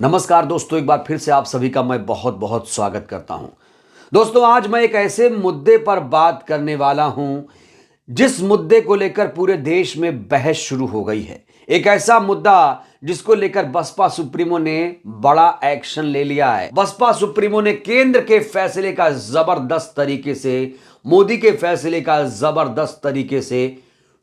नमस्कार दोस्तों, एक बार फिर से आप सभी का मैं बहुत बहुत स्वागत करता हूं। दोस्तों, आज मैं एक ऐसे मुद्दे पर बात करने वाला हूं जिस मुद्दे को लेकर पूरे देश में बहस शुरू हो गई है। एक ऐसा मुद्दा जिसको लेकर बसपा सुप्रीमो ने बड़ा एक्शन ले लिया है। बसपा सुप्रीमो ने केंद्र के फैसले का जबरदस्त तरीके से, मोदी के फैसले का जबरदस्त तरीके से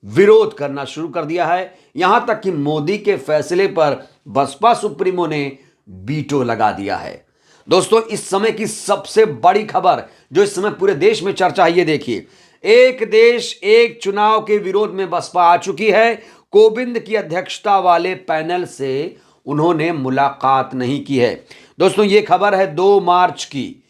विरोध करना शुरू कर दिया है। यहां तक कि मोदी के फैसले पर बसपा सुप्रीमो ने वीटो लगा दिया है। दोस्तों, इस समय की सबसे बड़ी खबर जो इस समय पूरे देश में चर्चा है, ये देखिए, एक देश एक चुनाव के विरोध में बसपा आ चुकी है। कोविंद की अध्यक्षता वाले पैनल से उन्होंने मुलाकात नहीं की है। दोस्तों, ये खबर है 2 मार्च की।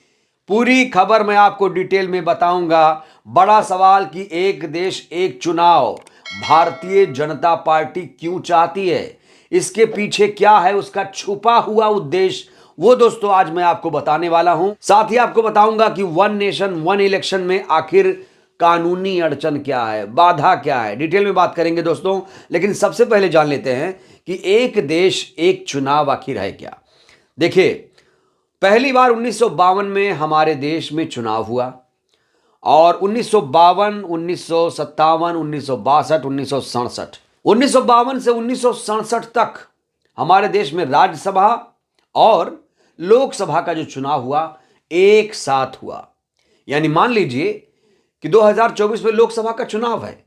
पूरी खबर मैं आपको डिटेल में बताऊंगा। बड़ा सवाल कि एक देश एक चुनाव भारतीय जनता पार्टी क्यों चाहती है, इसके पीछे क्या है उसका छुपा हुआ उद्देश्य, वो दोस्तों आज मैं आपको बताने वाला हूं। साथ ही आपको बताऊंगा कि वन नेशन वन इलेक्शन में आखिर कानूनी अड़चन क्या है, बाधा क्या है, डिटेल में बात करेंगे दोस्तों। लेकिन सबसे पहले जान लेते हैं कि एक देश एक चुनाव आखिर है क्या। देखिए, पहली बार 1952 में हमारे देश में चुनाव हुआ और 1952, 1957, 1962, 1967, 1952 से 1967 तक हमारे देश में राज्यसभा और लोकसभा का जो चुनाव हुआ एक साथ हुआ। यानी मान लीजिए कि 2024 में लोकसभा का चुनाव है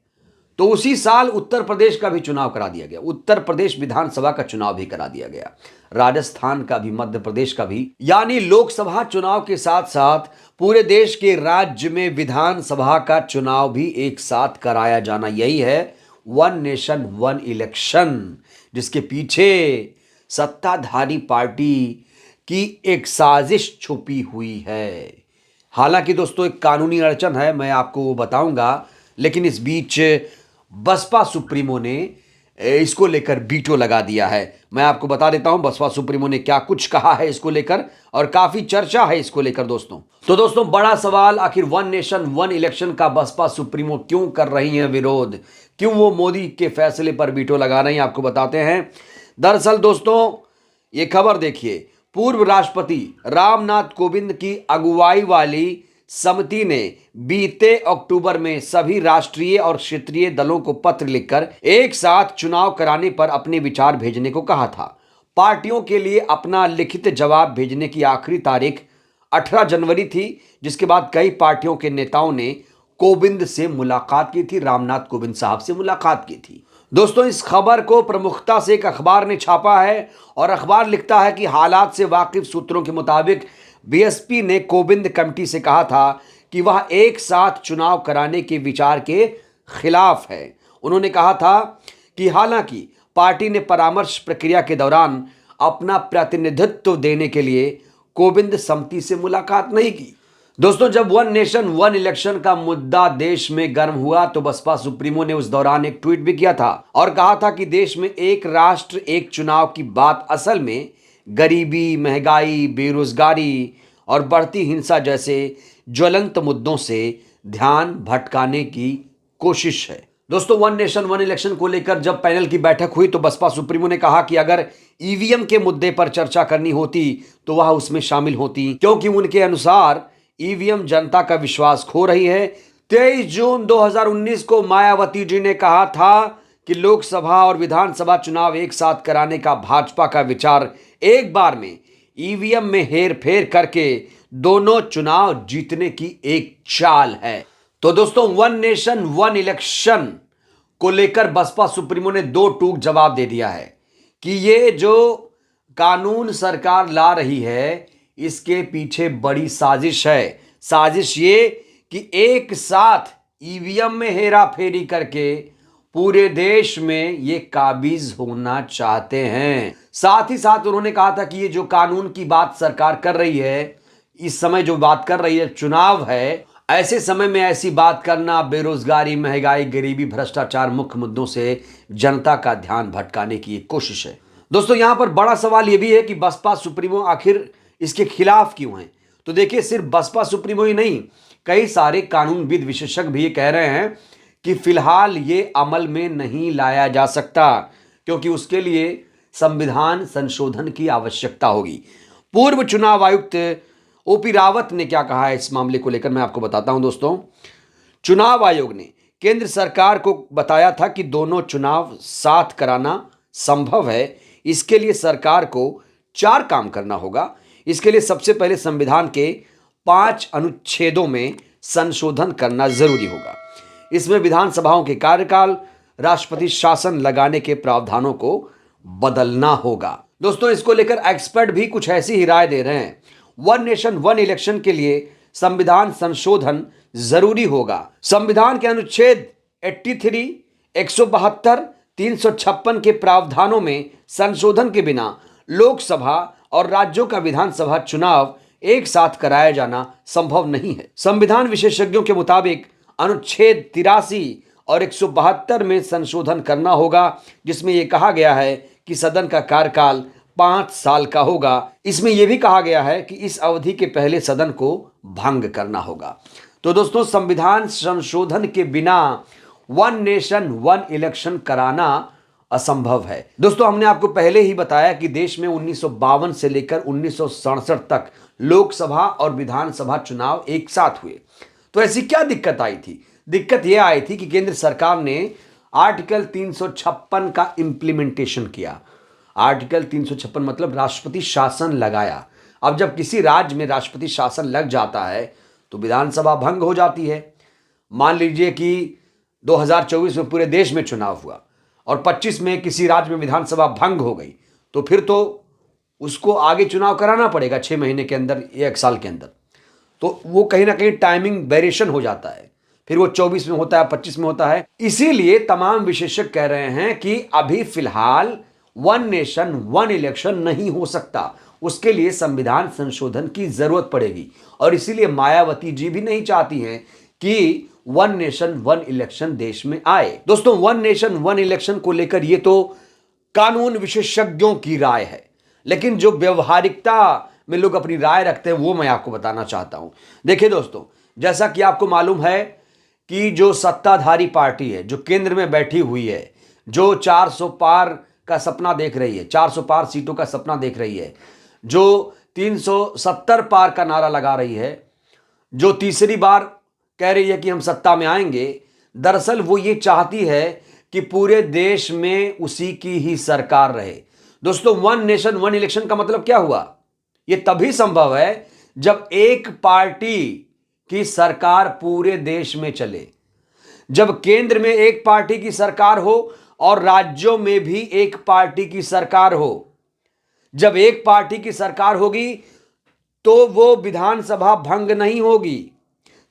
तो उसी साल उत्तर प्रदेश का भी चुनाव करा दिया गया, उत्तर प्रदेश विधानसभा का चुनाव भी करा दिया गया, राजस्थान का भी, मध्य प्रदेश का भी। यानी लोकसभा चुनाव के साथ साथ पूरे देश के राज्य में विधानसभा का चुनाव भी एक साथ कराया जाना, यही है वन नेशन वन इलेक्शन, जिसके पीछे सत्ताधारी पार्टी की एक साजिश छुपी हुई है। हालांकि दोस्तों, एक कानूनी अड़चन है, मैं आपको वो बताऊंगा। लेकिन इस बीच बसपा सुप्रीमो ने इसको लेकर वीटो लगा दिया है। मैं आपको बता देता हूं बसपा सुप्रीमो ने क्या कुछ कहा है इसको लेकर, और काफी चर्चा है इसको लेकर दोस्तों। तो दोस्तों, बड़ा सवाल, आखिर वन नेशन वन इलेक्शन का बसपा सुप्रीमो क्यों कर रही है विरोध, क्यों वो मोदी के फैसले पर वीटो लगा रही है, आपको बताते हैं। दरअसल दोस्तों, ये खबर देखिए, पूर्व राष्ट्रपति रामनाथ कोविंद की अगुवाई वाली समिति ने बीते अक्टूबर में सभी राष्ट्रीय और क्षेत्रीय दलों को पत्र लिखकर एक साथ चुनाव कराने पर अपने विचार भेजने को कहा था। पार्टियों के लिए अपना लिखित जवाब भेजने की आखिरी तारीख 18 जनवरी थी, जिसके बाद कई पार्टियों के नेताओं ने कोविंद से मुलाकात की थी, रामनाथ कोविंद साहब से मुलाकात की थी। दोस्तों, इस खबर को प्रमुखता से एक अखबार ने छापा है और अखबार लिखता है कि हालात से वाकिफ सूत्रों के मुताबिक बीएसपी ने कोविंद कमेटी से कहा था कि वह एक साथ चुनाव कराने के विचार के खिलाफ है। उन्होंने कहा था कि हालांकि पार्टी ने परामर्श प्रक्रिया के दौरान अपना प्रतिनिधित्व देने के लिए कोविंद समिति से मुलाकात नहीं की। दोस्तों, जब वन नेशन वन इलेक्शन का मुद्दा देश में गर्म हुआ तो बसपा सुप्रीमो ने उस दौरान एक ट्वीट भी किया था और कहा था कि देश में एक राष्ट्र एक चुनाव की बात असल में गरीबी, महंगाई, बेरोजगारी और बढ़ती हिंसा जैसे ज्वलंत मुद्दों से ध्यान भटकाने की कोशिश है। दोस्तों, वन नेशन वन इलेक्शन को लेकर जब पैनल की बैठक हुई तो बसपा सुप्रीमो ने कहा कि अगर ईवीएम के मुद्दे पर चर्चा करनी होती तो वह उसमें शामिल होती, क्योंकि उनके अनुसार ईवीएम जनता का विश्वास खो रही है। 23 जून 2019 को मायावती जी ने कहा था कि लोकसभा और विधानसभा चुनाव एक साथ कराने का भाजपा का विचार एक बार में ईवीएम में हेरफेर करके दोनों चुनाव जीतने की एक चाल है। तो दोस्तों, वन नेशन वन इलेक्शन को लेकर बसपा सुप्रीमो ने 2 टूक जवाब दे दिया है कि ये जो कानून सरकार ला रही है इसके पीछे बड़ी साजिश है। साजिश ये कि एक साथ ईवीएम में हेरा फेरी करके पूरे देश में ये काबिज होना चाहते हैं। साथ ही साथ उन्होंने कहा था कि ये जो कानून की बात सरकार कर रही है, इस समय जो बात कर रही है, चुनाव है, ऐसे समय में ऐसी बात करना बेरोजगारी, महंगाई, गरीबी, भ्रष्टाचार मुख्य मुद्दों से जनता का ध्यान भटकाने की एक कोशिश है। दोस्तों, यहां पर बड़ा सवाल यह भी है कि बसपा सुप्रीमो आखिर इसके खिलाफ क्यों हैं। तो देखिए, सिर्फ बसपा सुप्रीमो ही नहीं, कई सारे कानूनविद विशेषज्ञ भी ये कह रहे हैं कि फिलहाल ये अमल में नहीं लाया जा सकता, क्योंकि उसके लिए संविधान संशोधन की आवश्यकता होगी। पूर्व चुनाव आयुक्त ओपी रावत ने क्या कहा है इस मामले को लेकर मैं आपको बताता हूं दोस्तों। चुनाव आयोग ने केंद्र सरकार को बताया था कि दोनों चुनाव साथ कराना संभव है। इसके लिए सरकार को 4 काम करना होगा। इसके लिए सबसे पहले संविधान के 5 अनुच्छेदों में संशोधन करना जरूरी होगा। इसमें विधानसभाओं के कार्यकाल, राष्ट्रपति शासन लगाने के प्रावधानों को बदलना होगा। दोस्तों, इसको लेकर एक्सपर्ट भी कुछ ऐसी ही राय दे रहे हैं। वन नेशन वन इलेक्शन के लिए संविधान संशोधन जरूरी होगा। संविधान के अनुच्छेद 83, 172, 356 के प्रावधानों में संशोधन के बिना लोकसभा और राज्यों का विधानसभा चुनाव एक साथ कराया जाना संभव नहीं है। संविधान विशेषज्ञों के मुताबिक अनुच्छेद 83 और 172 में संशोधन करना होगा, जिसमें यह कहा गया है कि सदन का कार्यकाल 5 साल का होगा। इसमें यह भी कहा गया है कि इस अवधि के पहले सदन को भंग करना होगा। तो दोस्तों, संविधान संशोधन के बिना वन नेशन वन इलेक्शन कराना असंभव है। दोस्तों, हमने आपको पहले ही बताया कि देश में 1952 से लेकर 1967 तक लोकसभा और विधानसभा चुनाव एक साथ हुए। तो ऐसी क्या दिक्कत आई थी? दिक्कत यह आई थी कि केंद्र सरकार ने आर्टिकल 356 का इंप्लीमेंटेशन किया। आर्टिकल 356 मतलब राष्ट्रपति शासन लगाया। अब जब किसी राज्य में राष्ट्रपति शासन लग जाता है तो विधानसभा भंग हो जाती है। मान लीजिए कि 2024 में पूरे देश में चुनाव हुआ और 25 में किसी राज्य में विधानसभा भंग हो गई, तो फिर तो उसको आगे चुनाव कराना पड़ेगा 6 महीने के अंदर या 1 साल के अंदर। तो वो कहीं ना कहीं टाइमिंग वेरिएशन हो जाता है, फिर वो 24 में होता है, 25 में होता है। इसीलिए तमाम विशेषज्ञ कह रहे हैं कि अभी फिलहाल वन नेशन वन इलेक्शन नहीं हो सकता, उसके लिए संविधान संशोधन की जरूरत पड़ेगी। और इसीलिए मायावती जी भी नहीं चाहती हैं कि वन नेशन वन इलेक्शन देश में आए। दोस्तों, वन नेशन वन इलेक्शन को लेकर ये तो कानून विशेषज्ञों की राय है, लेकिन जो व्यवहारिकता में लोग अपनी राय रखते हैं वो मैं आपको बताना चाहता हूं। देखिए दोस्तों, जैसा कि आपको मालूम है कि जो सत्ताधारी पार्टी है, जो केंद्र में बैठी हुई है, जो 400 पार का सपना देख रही है, 400 पार सीटों का सपना देख रही है, जो 370 पार का नारा लगा रही है, जो तीसरी बार कह रही है कि हम सत्ता में आएंगे, दरअसल वो ये चाहती है कि पूरे देश में उसी की ही सरकार रहे। दोस्तों, वन नेशन वन इलेक्शन का मतलब क्या हुआ? ये तभी संभव है जब एक पार्टी की सरकार पूरे देश में चले, जब केंद्र में एक पार्टी की सरकार हो और राज्यों में भी एक पार्टी की सरकार हो। जब एक पार्टी की सरकार होगी तो वो विधानसभा भंग नहीं होगी,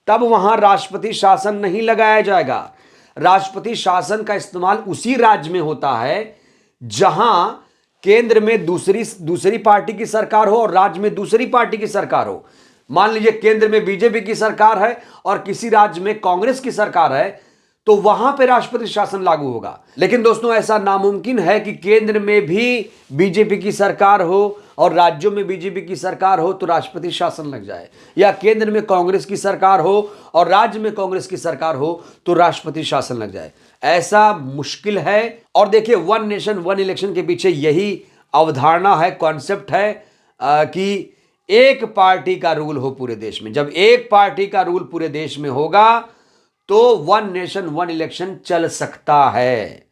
तब वहां राष्ट्रपति शासन नहीं लगाया जाएगा। राष्ट्रपति शासन का इस्तेमाल उसी राज्य में होता है जहां केंद्र में दूसरी पार्टी की सरकार हो और राज्य में दूसरी पार्टी की सरकार हो। मान लीजिए केंद्र में बीजेपी की सरकार है और किसी राज्य में कांग्रेस की सरकार है, तो वहां पे राष्ट्रपति शासन लागू होगा। लेकिन दोस्तों, ऐसा नामुमकिन है कि केंद्र में भी बीजेपी की सरकार हो और राज्यों में बीजेपी की सरकार हो तो राष्ट्रपति शासन लग जाए, या केंद्र में कांग्रेस की सरकार हो और राज्य में कांग्रेस की सरकार हो तो राष्ट्रपति शासन लग जाए। ऐसा मुश्किल है। और देखिए, वन नेशन वन इलेक्शन के पीछे यही अवधारणा है, कॉन्सेप्ट है कि एक पार्टी का रूल हो पूरे देश में। जब एक पार्टी का रूल पूरे देश में होगा तो वन नेशन वन इलेक्शन चल सकता है।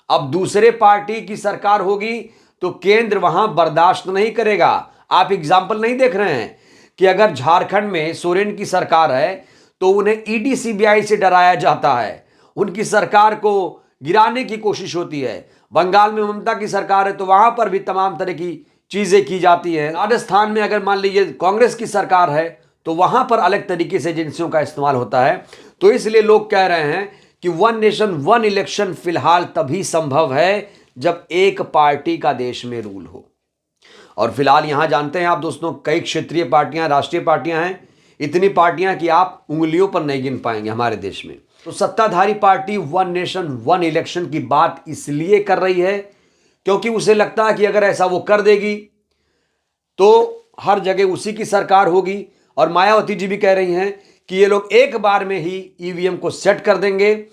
अब दूसरे पार्टी की सरकार होगी तो केंद्र वहां बर्दाश्त नहीं करेगा। आप एग्जाम्पल नहीं देख रहे हैं कि अगर झारखंड में सोरेन की सरकार है तो उन्हें ईडी सीबीआई से डराया जाता है, उनकी सरकार को गिराने की कोशिश होती है। बंगाल में ममता की सरकार है तो वहां पर भी तमाम तरह की चीजें की जाती हैं। राजस्थान में अगर मान लीजिए कांग्रेस की सरकार है तो वहां पर अलग तरीके से एजेंसियों का इस्तेमाल होता है। तो इसलिए लोग कह रहे हैं कि वन नेशन वन इलेक्शन फिलहाल तभी संभव है जब एक पार्टी का देश में रूल हो। और फिलहाल यहां जानते हैं आप दोस्तों, कई क्षेत्रीय पार्टियां, राष्ट्रीय पार्टियां हैं, इतनी पार्टियां कि आप उंगलियों पर नहीं गिन पाएंगे हमारे देश में। तो सत्ताधारी party one nation one election की बात इसलिए कर रही है क्योंकि उसे लगता है कि अगर ऐसा वो कर देगी तो हर जगह उसी की सरकार होगी। और मायावती जी भी कह रही हैं कि ये लोग एक बार में ही ईवीएम को सेट कर देंगे,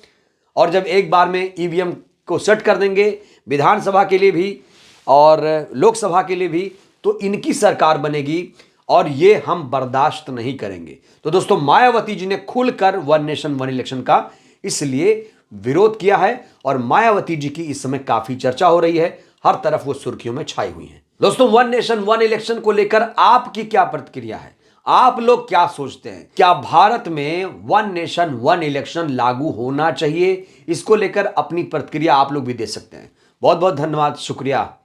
और जब एक बार में ईवीएम को सेट कर देंगे विधानसभा के लिए भी और लोकसभा के लिए भी, तो इनकी सरकार बनेगी और ये हम बर्दाश्त नहीं करेंगे। तो दोस्तों, मायावती जी ने खुलकर वन नेशन वन इलेक्शन का इसलिए विरोध किया है और मायावती जी की इस समय काफी चर्चा हो रही है, हर तरफ वो सुर्खियों में छाई हुई हैं। दोस्तों, वन नेशन वन इलेक्शन को लेकर आपकी क्या प्रतिक्रिया है? आप लोग क्या सोचते हैं? क्या भारत में वन नेशन वन इलेक्शन लागू होना चाहिए? इसको लेकर अपनी प्रतिक्रिया आप लोग भी दे सकते हैं। बहुत बहुत धन्यवाद, शुक्रिया।